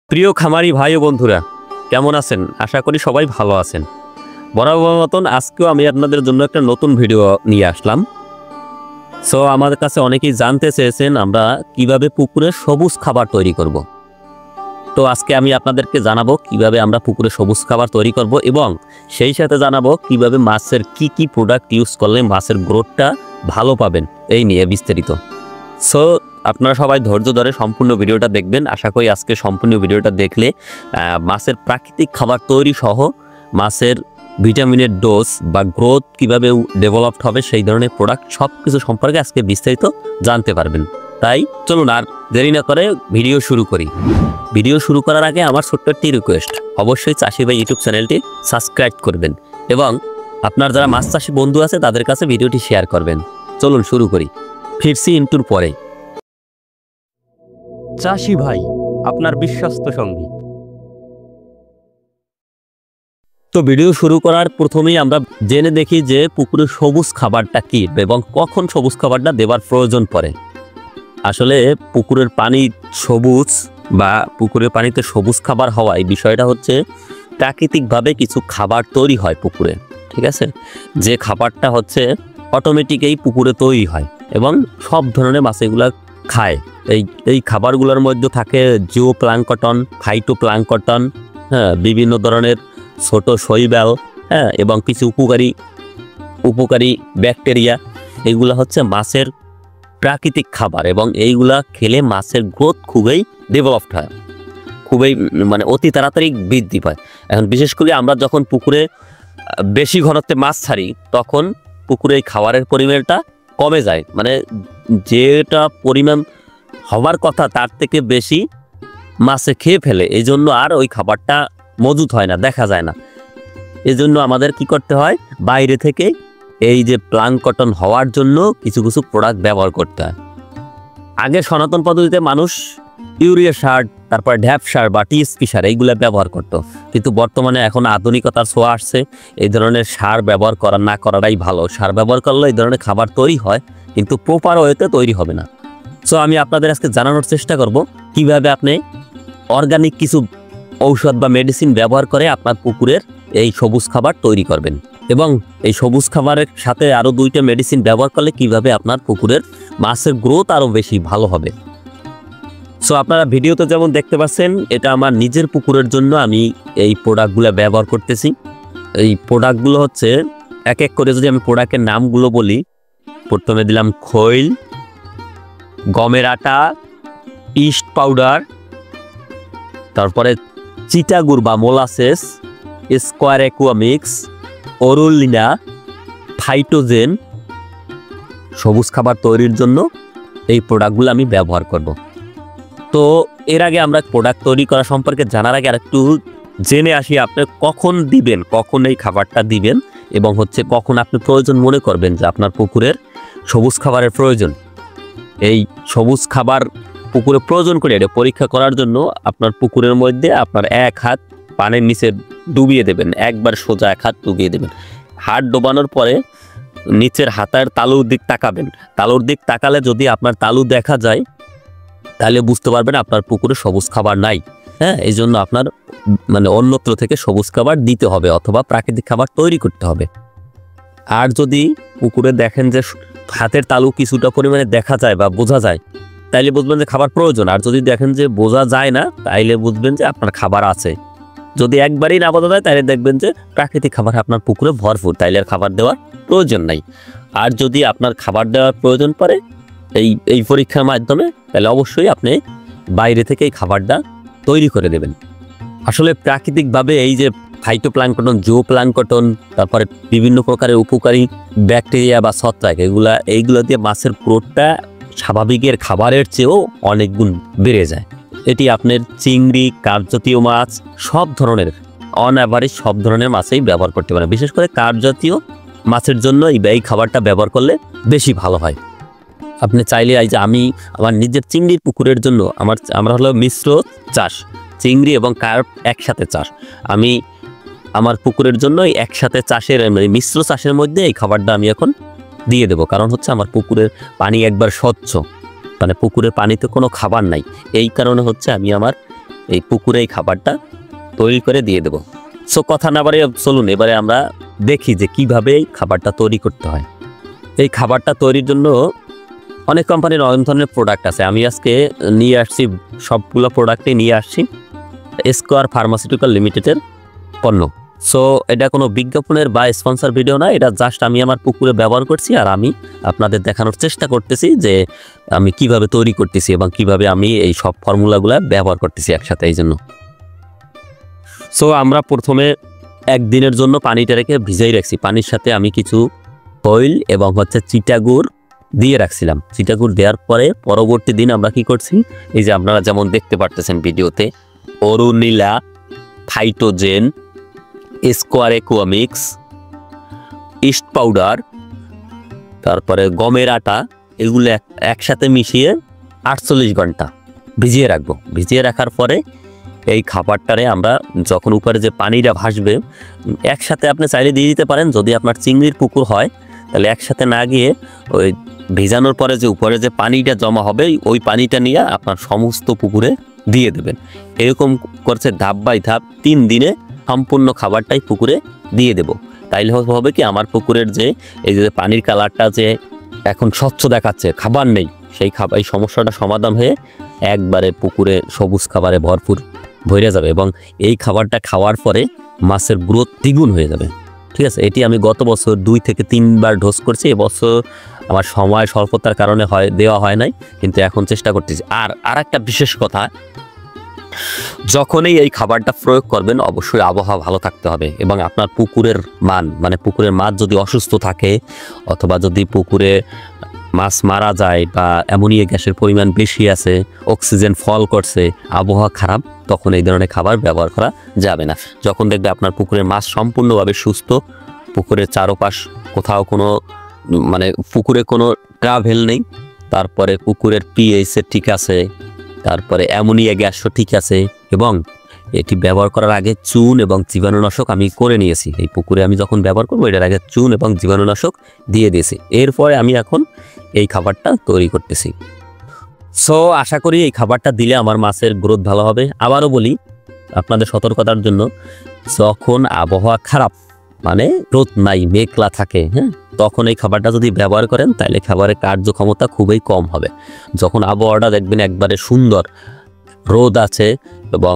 প্রিয় খামারি ভাই ও বন্ধুরা, কেমন আছেন? আশা করি সবাই ভালো আছেন। বরাবর মতন আজকেও আমি আপনাদের জন্য একটা নতুন ভিডিও নিয়ে আসলাম। সো আমাদের কাছে অনেকেই জানতে চেয়েছেন আমরা কিভাবে পুকুরে সবুজ খাবার তৈরি করব। তো আজকে আমি আপনাদেরকে জানাবো কিভাবে আমরা পুকুরে সবুজ খাবার তৈরি করব এবং সেই সাথে জানাবো কিভাবে মাছের কি প্রোডাক্ট ইউজ করলে মাছের গ্রোথটা ভালো পাবেন, এই নিয়ে বিস্তারিত। সো আপনারা সবাই ধৈর্য ধরে সম্পূর্ণ ভিডিওটা দেখবেন। আশা করি আজকে সম্পূর্ণ ভিডিওটা দেখলে মাছের প্রাকৃতিক খাবার তৈরি সহ মাছের ভিটামিনের ডোজ বা গ্রোথ কিভাবে ডেভেলপড হবে সেই ধরনের প্রোডাক্ট সব কিছু সম্পর্কে আজকে বিস্তারিত জানতে পারবেন। তাই চলুন আর দেরি না করে ভিডিও শুরু করি। ভিডিও শুরু করার আগে আমার ছোট্ট একটি রিকোয়েস্ট, অবশ্যই চাষি ভাই ইউটিউব চ্যানেলটি সাবস্ক্রাইব করবেন এবং আপনার যারা মাছ চাষি বন্ধু আছে তাদের কাছে ভিডিওটি শেয়ার করবেন। চলুন শুরু করি। ফিরছি ইন্টুর পরে। চাষি ভাই, আপনার বিশ্বস্ত সঙ্গী। তো ভিডিও শুরু করার প্রথমেই আমরা জেনে দেখি যে পুকুরে সবুজ খাবারটা কি এবং কখন সবুজ খাবারটা দেবার প্রয়োজন পড়ে। আসলে পুকুরের পানি সবুজ বা পুকুরের পানিতে সবুজ খাবার হওয়া এই বিষয়টা হচ্ছে প্রাকৃতিকভাবে কিছু খাবার তৈরি হয় পুকুরে, ঠিক আছে? যে খাবারটা হচ্ছে অটোমেটিকই পুকুরে তৈরি হয় এবং সব ধরনের মাছ এগুলা খায়। এই খাবারগুলোর মধ্যে থাকে জিও প্লাঙ্কটন, ফাইটো প্লাঙ্কটন, হ্যাঁ, বিভিন্ন ধরনের ছোট শৈবাল, হ্যাঁ, এবং কিছু উপকারী ব্যাকটেরিয়া। এইগুলা হচ্ছে মাছের প্রাকৃতিক খাবার এবং এইগুলা খেলে মাছের গ্রোথ খুবই ডেভেলপড হয়, খুবই অতি তাড়াতাড়ি বৃদ্ধি পায়। এখন বিশেষ করে আমরা যখন পুকুরে বেশি ঘনত্বে মাছ ছাড়ি তখন পুকুরে এই খাবারের পরিমাণটা কমে যায়, যেটা পরিমাণ হওয়ার কথা তার থেকে বেশি মাছে খেয়ে ফেলে। এই জন্য আর ওই খাবারটা মজুত হয় না, দেখা যায় না। এই জন্য আমাদের কি করতে হয়, বাইরে থেকে এই যে প্লাঙ্কটন হওয়ার জন্য কিছু কিছু প্রোডাক্ট ব্যবহার করতে হয়। আগে সনাতন পদ্ধতিতে মানুষ ইউরিয়া সার, তারপর ঢ্যাপ সার বা টিএসপি সার এইগুলো ব্যবহার করত, কিন্তু বর্তমানে এখন আধুনিকতার ছোঁয়া আসছে। এই ধরনের সার ব্যবহার না করাটাই ভালো। সার ব্যবহার করলে এই ধরনের খাবার তৈরি হয় কিন্তু প্রপার ওয়েতে তৈরি হবে না। সো আমি আপনাদের আজকে জানানোর চেষ্টা করব কিভাবে আপনি অর্গানিক কিছু ঔষধ বা মেডিসিন ব্যবহার করে আপনার পুকুরের এই সবুজ খাবার তৈরি করবেন এবং এই সবুজ খাবারের সাথে আরও 2টা মেডিসিন ব্যবহার করলে কিভাবে আপনার পুকুরের মাছের গ্রোথ আরও বেশি ভালো হবে। সো আপনারা ভিডিওতে যেমন দেখতে পাচ্ছেন, এটা আমার নিজের পুকুরের জন্য আমি এই প্রোডাক্টগুলো ব্যবহার করতেছি। এই প্রোডাক্টগুলো হচ্ছে এক এক করে যদি আমি প্রোডাক্টের নামগুলো বলি, প্রথমে দিলাম খৈল, গমের আটা, ইস্ট পাউডার, তারপরে চিটাগুড় বা মোলাসেস, স্কোয়ার অ্যাকুয়ামিক্স, অরুলিনা, ফাইটোজেন। সবুজ খাবার তৈরির জন্য এই প্রোডাক্টগুলো আমি ব্যবহার করব। তো এর আগে আমরা প্রোডাক্ট তৈরি করা সম্পর্কে জানার আগে আরেকটু জেনে আসি আপনি কখন দিবেন, কখন এই খাবারটা দিবেন এবং হচ্ছে কখন আপনি প্রয়োজন মনে করবেন যে আপনার পুকুরের সবুজ খাবারের প্রয়োজন। এই সবুজ খাবার পুকুরে প্রয়োজন করে এটা পরীক্ষা করার জন্য আপনার পুকুরের মধ্যে আপনার এক হাত পানির নিচে ডুবিয়ে দেবেন, একবার সোজা এক হাত ডুবিয়ে দেবেন। হাত ডোবানোর পরে নিচের হাতের তালুর দিক তাকাবেন। তালুর দিক তাকালে যদি আপনার তালু দেখা যায় তাহলে বুঝতে পারবেন আপনার পুকুরে সবুজ খাবার নাই। হ্যাঁ, এই জন্য আপনার অন্যত্র থেকে সবুজ খাবার দিতে হবে অথবা প্রাকৃতিক খাবার তৈরি করতে হবে। আর যদি পুকুরে দেখেন যে হাতের তালু কিছুটা পরিমাণে দেখা যায় বা বোঝা যায় তাইলে বুঝবেন যে খাবার প্রয়োজন। আর যদি দেখেন যে বোঝা যায় না তাইলে বুঝবেন যে আপনার খাবার আছে। যদি একবারই না বোঝা যায় তাহলে দেখবেন যে প্রাকৃতিক খাবার আপনার পুকুরে ভরপুর, তাইলে আর খাবার দেওয়ার প্রয়োজন নাই। আর যদি আপনার খাবার দেওয়ার প্রয়োজন পড়ে এই পরীক্ষার মাধ্যমে, তাহলে অবশ্যই আপনি বাইরে থেকে এই খাবারটা তৈরি করে দেবেন। আসলে প্রাকৃতিকভাবে এই যে ফাইটোপ্লাঙ্কটন, জিও প্লাঙ্কটন, তারপরে বিভিন্ন প্রকারের উপকারী ব্যাকটেরিয়া বা ছত্রাক, এইগুলো দিয়ে মাছের গ্রোথটা স্বাভাবিকের খাবারের চেয়েও অনেক গুণ বেড়ে যায়। এটি আপনার চিংড়ি, কার্প জাতীয় মাছ, সব ধরনের অন অ্যাভারেজ সব ধরনের মাছেই ব্যবহার করতে পারেন। বিশেষ করে কার্প জাতীয় মাছের জন্য এই খাবারটা ব্যবহার করলে বেশি ভালো হয়। আপনি চাইলে এই যে আমি আমার নিজের চিংড়ির পুকুরের জন্য আমরা হলো মিশ্র চাষ, চিংড়ি এবং কার্প একসাথে চাষ। আমি আমার পুকুরের জন্য একসাথে চাষের মিশ্র চাষের মধ্যে এই খাবারটা আমি এখন দিয়ে দেব। কারণ হচ্ছে আমার পুকুরের পানি একবার স্বচ্ছ, পুকুরের পানিতে কোনো খাবার নাই। এই কারণে হচ্ছে আমি আমার এই পুকুরে এই খাবারটা তৈরি করে দিয়ে দেব। সো কথা না বাড়িয়ে চলুন এবারে আমরা দেখি যে কিভাবে এই খাবারটা তৈরি করতে হয়। এই খাবারটা তৈরির জন্য অনেক কোম্পানির অনেক ধরনের প্রোডাক্ট আছে। আমি আজকে নিয়ে আসছি, সবগুলো প্রোডাক্টই নিয়ে আসছি স্কোয়ার ফার্মাসিউটিক্যাল লিমিটেডের পণ্য। সো এটা কোনো বিজ্ঞাপনের বা স্পন্সর ভিডিও না, এটা জাস্ট আমি আমার পুকুরে ব্যবহার করছি আর আমি আপনাদের দেখানোর চেষ্টা করতেছি যে আমি কিভাবে তৈরি করতেছি এবং কিভাবে আমি এই সব ফর্মুলাগুলো ব্যবহার করতেছি একসাথে। এই জন্য সো আমরা প্রথমে একদিনের জন্য পানিটা রেখে ভিজাই রাখছি। পানির সাথে আমি কিছু অয়েল এবং চিটাগুড় দিয়ে রাখছিলাম। চিটাগুড় দেওয়ার পরে পরবর্তী দিন আমরা কি করছি, এই যে আপনারা যেমন দেখতে পারতেছেন ভিডিওতে, অরুণিলা, ফাইটোজেন, স্কোয়ার একুয়ামিক্স, ইস্ট পাউডার, তারপরে গমের আটা, এগুলো একসাথে মিশিয়ে 48 ঘন্টা ভিজিয়ে রাখবো। ভিজিয়ে রাখার পরে এই খাবারটারে আমরা যখন উপরে যে পানিটা ভাসবে, একসাথে আপনি চাইলে দিয়ে দিতে পারেন। যদি আপনার চিংড়ির পুকুর হয় তাহলে একসাথে না গিয়ে ওই ভিজানোর পরে যে উপরে যে পানিটা জমা হবে ওই পানিটা নিয়ে আপনার সমস্ত পুকুরে দিয়ে দেবেন। এরকম করছে ধাপ বাই ধাপ 3 দিনে সম্পূর্ণ খাবারটাই পুকুরে দিয়ে দেব। তাইলে হবে কি, আমার পুকুরের যে এই যে পানির কালারটা যে এখন স্বচ্ছ দেখাচ্ছে, খাবার নেই, সেই এই সমস্যাটা সমাধান হয়ে একবারে পুকুরে সবুজ খাবারে ভরপুর ভরে যাবে এবং এই খাবারটা খাওয়ার পরে মাছের গ্রোথ দ্বিগুণ হয়ে যাবে। ঠিক আছে, এটি আমি গত বছর 2 থেকে 3 বার ডোজ করছি। এবছর আমার সময় স্বল্পতার কারণে দেওয়া হয় নাই, কিন্তু এখন চেষ্টা করতেছি। আর একটা বিশেষ কথা, যখনই এই খাবারটা প্রয়োগ করবেন অবশ্যই আবহাওয়া ভালো থাকতে হবে এবং আপনার পুকুরের মান, মানে পুকুরের মাছ যদি অসুস্থ থাকে অথবা যদি পুকুরে মাছ মারা যায় বা অ্যামোনিয়া গ্যাসের পরিমাণ বেশি আছে, অক্সিজেন ফল করছে, আবহাওয়া খারাপ, তখন এই ধরনের খাবার ব্যবহার করা যাবে না। যখন দেখবে আপনার পুকুরের মাছ সম্পূর্ণভাবে সুস্থ, পুকুরের চারপাশ কোথাও কোনো পুকুরে কোনো ট্রাভেল নেই, তারপরে পুকুরের পিএইচ ঠিক আছে, তারপরে অ্যামোনিয়া গ্যাসও ঠিক আছে, এবং এটি ব্যবহার করার আগে চুন এবং জীবাণুনাশক আমি করে নিয়েছি। এই পুকুরে আমি যখন ব্যবহার করবো এটার আগে চুন এবং জীবাণুনাশক দিয়ে দিয়েছি। এরপরে আমি এখন এই খাবারটা তৈরি করতেছি। সো আশা করি এই খাবারটা দিলে আমার মাছের গ্রোথ ভালো হবে। আবারও বলি আপনাদের সতর্কতার জন্য, যখন আবহাওয়া খারাপ, মানে রোদ নাই, মেঘলা থাকে, হ্যাঁ, তখন এই খাবারটা যদি ব্যবহার করেন তাহলে খাবারের কার্যক্ষমতা খুবই কম হবে। যখন আবহাওয়াটা দেখবেন একবারে সুন্দর, রোদ আছে এবং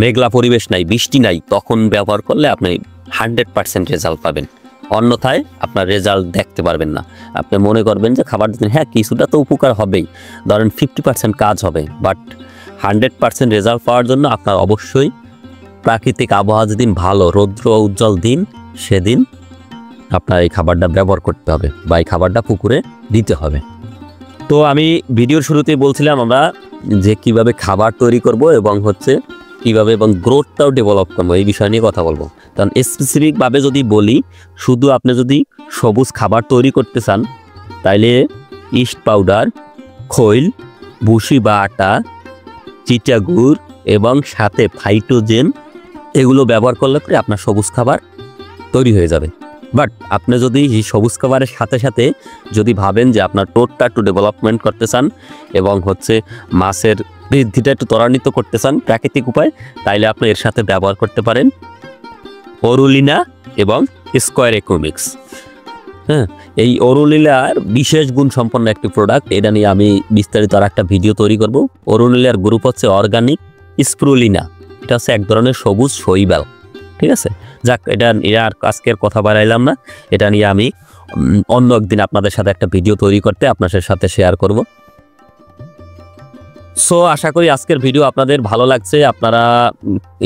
মেঘলা পরিবেশ নাই, বৃষ্টি নাই, তখন ব্যবহার করলে আপনি 100% রেজাল্ট পাবেন। অন্যথায় আপনার রেজাল্ট দেখতে পারবেন না। আপনি মনে করবেন যে খাবার দিন, হ্যাঁ কিছুটা তো উপকার হবেই, ধরেন 50% কাজ হবে, বাট 100% রেজাল্ট পাওয়ার জন্য আপনার অবশ্যই প্রাকৃতিক আবহাওয়া যেদিন ভালো, রৌদ্র উজ্জ্বল দিন, সেদিন আপনার এই খাবারটা ব্যবহার করতে হবে বা এই খাবারটা পুকুরে দিতে হবে। তো আমি ভিডিওর শুরুতেই বলছিলাম আমরা যে কিভাবে খাবার তৈরি করব এবং কিভাবে এবং গ্রোথটাও ডেভেলপ করবো, এই বিষয় নিয়ে কথা বলবো। কারণ স্পেসিফিকভাবে যদি বলি, শুধু আপনি যদি সবুজ খাবার তৈরি করতে চান তাইলে ইস্ট পাউডার, খৈল, ভুসি বা আটা, চিটাগুড় এবং সাথে ফাইটোজেন, এগুলো ব্যবহার করলে পরে আপনার সবুজ খাবার তৈরি হয়ে যাবে। বাট আপনি যদি এই সবুজ খাবারের সাথে সাথে যদি ভাবেন যে আপনার টোটটা একটু ডেভেলপমেন্ট করতে চান এবং মাছের বৃদ্ধিটা একটু ত্বরান্বিত করতে চান প্রাকৃতিক উপায়, তাইলে আপনি এর সাথে ব্যবহার করতে পারেন অরুলিনা এবং স্কোয়ার একুয়ামিক্স। হ্যাঁ, এই অরুলিনার বিশেষ গুণ সম্পন্ন একটি প্রোডাক্ট, এটা নিয়ে আমি বিস্তারিত আর একটা ভিডিও তৈরি করব। অরুলিনার গ্রুপ হচ্ছে অর্গানিক স্প্রুলিনা, এটা হচ্ছে এক ধরনের সবুজ শৈবাল। ঠিক আছে, যাক, এটা আর আজকের কথা বাড়াইলাম না, এটা নিয়ে আমি অন্য একদিন আপনাদের সাথে একটা ভিডিও তৈরি করতে আপনাদের সাথে শেয়ার করব। সো আশা করি আজকের ভিডিও আপনাদের ভালো লাগছে, আপনারা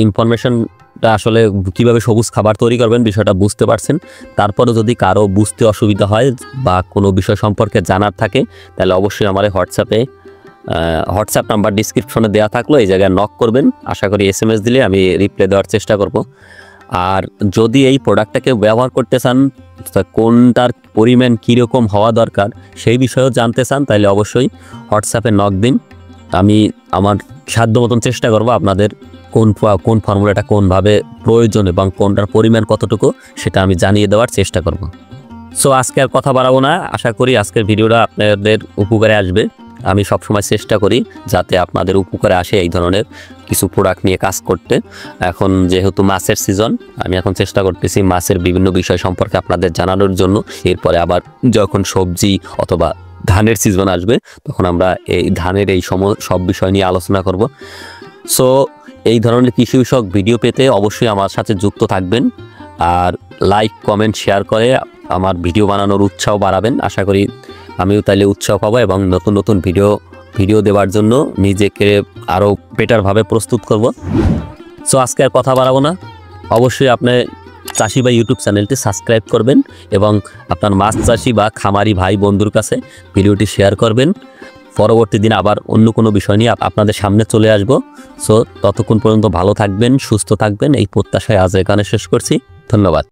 ইনফরমেশনটা আসলে কিভাবে সবুজ খাবার তৈরি করবেন বিষয়টা বুঝতে পারছেন। তারপরে যদি কারো বুঝতে অসুবিধা হয় বা কোনো বিষয় সম্পর্কে জানার থাকে তাহলে অবশ্যই আমার হোয়াটসঅ্যাপ নাম্বার ডিসক্রিপশনে দেওয়া থাকলো, এই জায়গায় নক করবেন। আশা করি SMS দিলে আমি রিপ্লাই দেওয়ার চেষ্টা করব। আর যদি এই প্রোডাক্টটাকে ব্যবহার করতে চান, কোনটার পরিমাণ কীরকম হওয়া দরকার সেই বিষয়েও জানতে চান, তাহলে অবশ্যই হোয়াটসঅ্যাপে নক দিন। আমি আমার সাধ্য মতন চেষ্টা করব আপনাদের কোন ফর্মুলাটা কোনভাবে প্রয়োজন এবং কোনটার পরিমাণ কতটুকু সেটা আমি জানিয়ে দেওয়ার চেষ্টা করব। সো আজকে আর কথা বাড়াবো না, আশা করি আজকের ভিডিওটা আপনাদের উপকারে আসবে। আমি সবসময় চেষ্টা করি যাতে আপনাদের উপকারে আসে এই ধরনের কিছু প্রোডাক্ট নিয়ে কাজ করতে। এখন যেহেতু মাছের সিজন, আমি এখন চেষ্টা করতেছি মাছের বিভিন্ন বিষয় সম্পর্কে আপনাদের জানানোর জন্য। এরপরে আবার যখন সবজি অথবা ধানের সিজন আসবে তখন আমরা এই ধানের এই সব বিষয় নিয়ে আলোচনা করব। সো এই ধরনের কৃষি বিষয়ক ভিডিও পেতে অবশ্যই আমার সাথে যুক্ত থাকবেন, আর লাইক কমেন্ট শেয়ার করে আমার ভিডিও বানানোর উৎসাহ বাড়াবেন। আশা করি আমিও তাইলে উৎসাহ পাবো এবং নতুন নতুন ভিডিও দেওয়ার জন্য নিজেকে আরও বেটারভাবে প্রস্তুত করব। সো আজকে আর কথা বাড়াবো না, অবশ্যই আপনি চাষি বা ইউটিউব চ্যানেলটি সাবস্ক্রাইব করবেন এবং আপনার মাছ চাষি বা খামারি ভাই বন্ধুর কাছে ভিডিওটি শেয়ার করবেন। পরবর্তী দিন আবার অন্য কোনো বিষয় নিয়ে আপনাদের সামনে চলে আসব। সো ততক্ষণ পর্যন্ত ভালো থাকবেন, সুস্থ থাকবেন, এই প্রত্যাশায় আজ এখানে শেষ করছি। ধন্যবাদ।